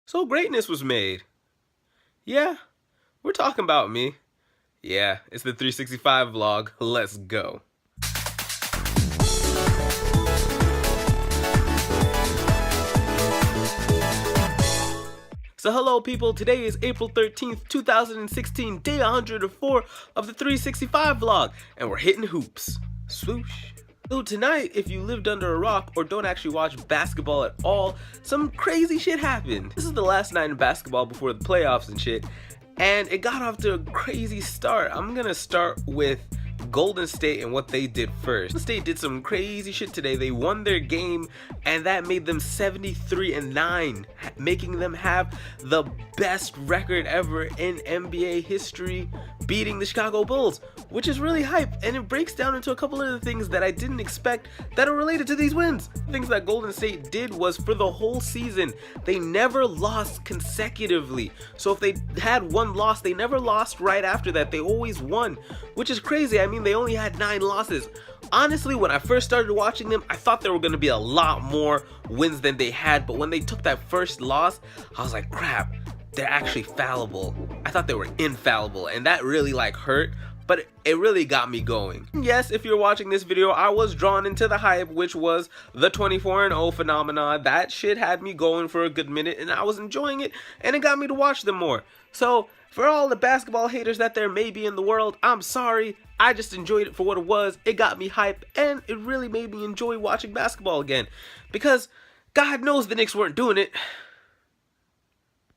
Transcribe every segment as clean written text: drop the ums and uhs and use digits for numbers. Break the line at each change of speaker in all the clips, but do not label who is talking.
So greatness was made. Yeah, we're talking about me. Yeah, it's the 365 vlog. Let's go. So hello people, today is April 13th, 2016, day 104 of the 365 vlog, and we're hitting hoops. Swoosh. So tonight, if you lived under a rock or don't actually watch basketball at all, some crazy shit happened. This is the last night in basketball before the playoffs and shit, and it got off to a crazy start. I'm gonna start with Golden State and what they did first. Golden State did some crazy shit today. They won their game and that made them 73-9, making them have the best record ever in NBA history, beating the Chicago Bulls, which is really hype, and it breaks down into a couple of the things that I didn't expect that are related to these wins. Things that Golden State did was, for the whole season, they never lost consecutively. So if they had one loss, they never lost right after that. They always won, which is crazy. I mean, they only had 9 losses. Honestly, when I first started watching them, I thought there were going to be a lot more wins than they had, but when they took that first loss, I was like, crap, they're actually fallible. I thought they were infallible, and that really hurt, but it really got me going. Yes, if you're watching this video, I was drawn into the hype, which was the 24-0 phenomenon. That shit had me going for a good minute, and I was enjoying it, and it got me to watch them more. So for all the basketball haters that there may be in the world, I'm sorry. I just enjoyed it for what it was. It got me hype, and it really made me enjoy watching basketball again, because God knows the Knicks weren't doing it.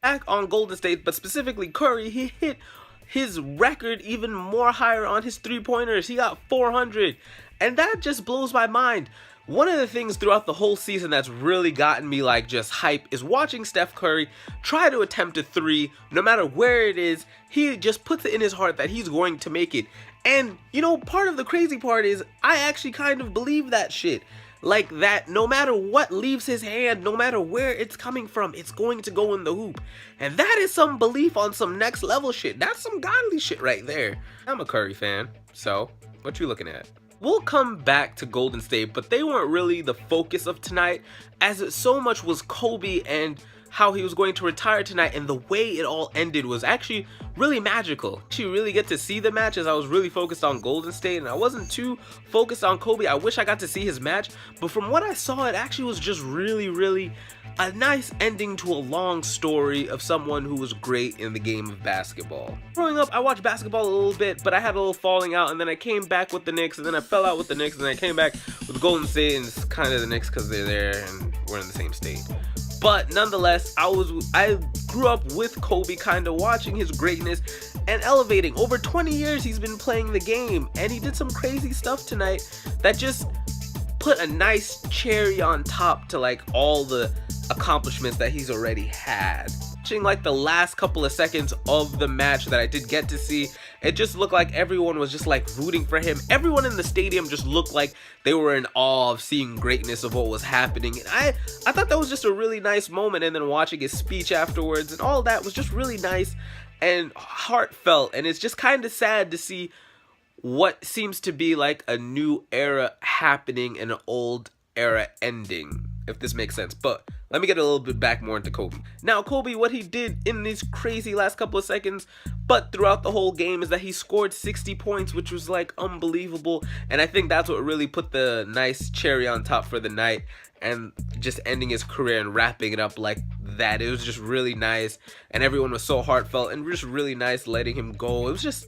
Back on Golden State, but specifically Curry, he hit his record even more higher on his three-pointers. He got 400, and that just blows my mind. One of the things throughout the whole season that's really gotten me just hype is watching Steph Curry try to attempt a three. No matter where it is, he just puts it in his heart that he's going to make it. And you know, part of the crazy part is I actually kind of believe that shit. That no matter what leaves his hand, no matter where it's coming from, it's going to go in the hoop. And that is some belief on some next level shit. That's some godly shit right there. I'm a Curry fan, so what you looking at? We'll come back to Golden State, but they weren't really the focus of tonight, as it so much was Kobe and how he was going to retire tonight, and the way it all ended was actually really magical. You really get to see the match, as I was really focused on Golden State and I wasn't too focused on Kobe. I wish I got to see his match, but from what I saw, it actually was just really a nice ending to a long story of someone who was great in the game of basketball. Growing up, I watched basketball a little bit, but I had a little falling out, and then I came back with the Knicks, and then I fell out with the Knicks, and then I came back with Golden State, and it's kind of the Knicks because they're there and we're in the same state. But nonetheless, I grew up with Kobe, kind of watching his greatness and elevating. Over 20 years he's been playing the game, and he did some crazy stuff tonight that just put a nice cherry on top to all the accomplishments that he's already had. Watching the last couple of seconds of the match that I did get to see, it just looked like everyone was just rooting for him. Everyone in the stadium just looked like they were in awe of seeing greatness of what was happening, and I thought that was just a really nice moment. And then watching his speech afterwards and all that was just really nice and heartfelt, and it's just kind of sad to see what seems to be a new era happening and an old era ending, if this makes sense. But let me get a little bit back more into Kobe. Now, Kobe, what he did in these crazy last couple of seconds, but throughout the whole game, is that he scored 60 points, which was unbelievable. And I think that's what really put the nice cherry on top for the night, and just ending his career and wrapping it up like that. It was just really nice, and everyone was so heartfelt and just really nice letting him go. It was just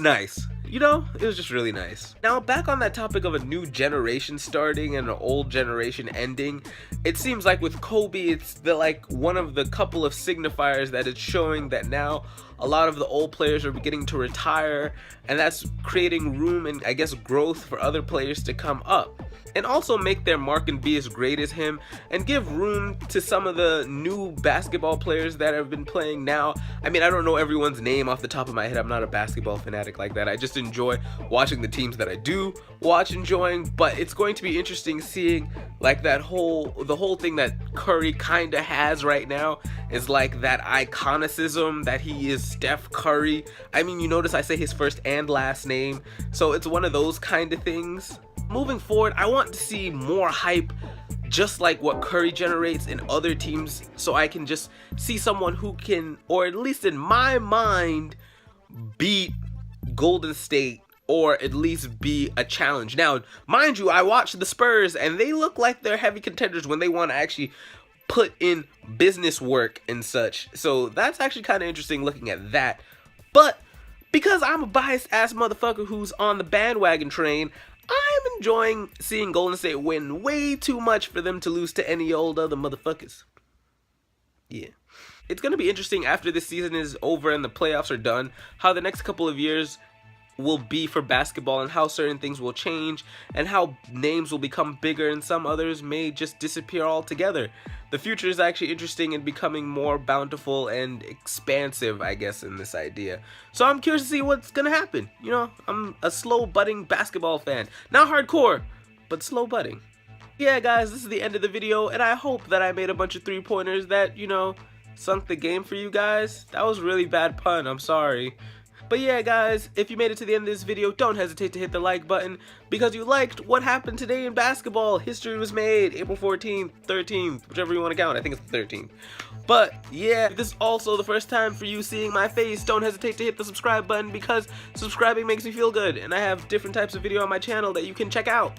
nice. You know, it was just really nice. Now, back on that topic of a new generation starting and an old generation ending, it seems like with Kobe, it's one of the couple of signifiers that it's showing that now a lot of the old players are beginning to retire, and that's creating room and I guess growth for other players to come up and also make their mark and be as great as him, and give room to some of the new basketball players that have been playing now. I mean, I don't know everyone's name off the top of my head. I'm not a basketball fanatic like that. I just enjoy watching the teams that I do enjoying, but it's going to be interesting seeing the whole thing that Curry kind of has right now is that iconicism that he is Steph Curry. I mean, you notice I say his first and last name, so it's one of those kind of things. Moving forward, I want to see more hype just like what Curry generates in other teams, so I can just see someone who can, or at least in my mind, beat Golden State, or at least be a challenge. Now, mind you, I watched the Spurs and they look like they're heavy contenders when they want to actually put in business work and such. So that's actually kind of interesting looking at that. But because I'm a biased ass motherfucker who's on the bandwagon train, I'm enjoying seeing Golden State win way too much for them to lose to any old other motherfuckers. Yeah. It's going to be interesting after this season is over and the playoffs are done, how the next couple of years will be for basketball and how certain things will change and how names will become bigger and some others may just disappear altogether. The future is actually interesting and becoming more bountiful and expansive, I guess, in this idea. So I'm curious to see what's gonna happen. You know, I'm a slow budding basketball fan. Not hardcore, but slow budding. Yeah guys, this is the end of the video and I hope that I made a bunch of 3-pointers that, you know, sunk the game for you guys. That was a really bad pun, I'm sorry. But yeah guys, if you made it to the end of this video, don't hesitate to hit the like button because you liked what happened today in basketball. History was made April 14th, 13th, whichever you want to count. I think it's the 13th. But yeah, if this is also the first time for you seeing my face, don't hesitate to hit the subscribe button because subscribing makes me feel good and I have different types of video on my channel that you can check out.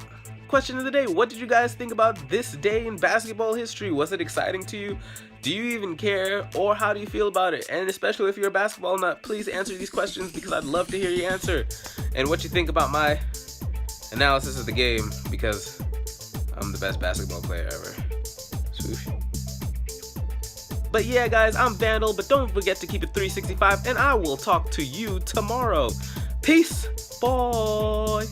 Question of the day, what did you guys think about this day in basketball history? Was it exciting to you? Do you even care? Or how do you feel about it? And especially if you're a basketball nut, please answer these questions because I'd love to hear your answer. And what you think about my analysis of the game because I'm the best basketball player ever. Swoosh. But yeah guys, I'm Vandal, but don't forget to keep it 365 and I will talk to you tomorrow. Peace, boy.